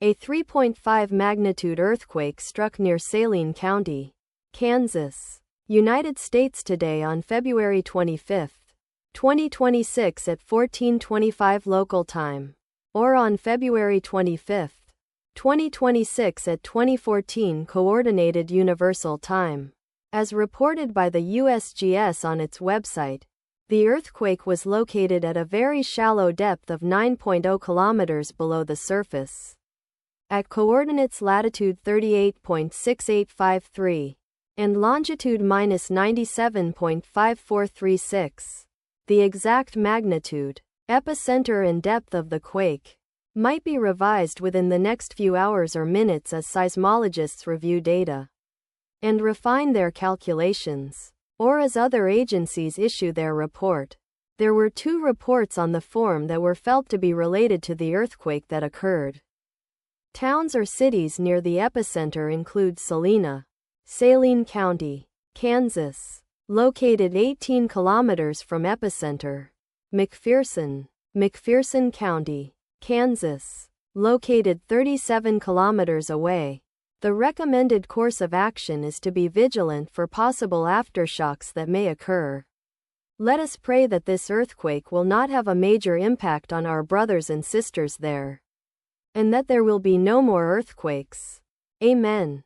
A 3.5 magnitude earthquake struck near Saline County, Kansas, United States today on February 25, 2026 at 14:25 local time, or on February 25, 2026 at 2014 Coordinated Universal Time. As reported by the USGS on its website, the earthquake was located at a very shallow depth of 9.0 kilometers below the surface, at coordinates latitude 38.6853 and longitude -97.5436. The exact magnitude, epicenter and depth of the quake might be revised within the next few hours or minutes as seismologists review data and refine their calculations, or as other agencies issue their report. There were 2 reports on the form that were felt to be related to the earthquake that occurred. Towns or cities near the epicenter include Salina, Saline County, Kansas, located 18 kilometers from epicenter; McPherson County, Kansas, located 37 kilometers away. The recommended course of action is to be vigilant for possible aftershocks that may occur. Let us pray that this earthquake will not have a major impact on our brothers and sisters there, and that there will be no more earthquakes. Amen.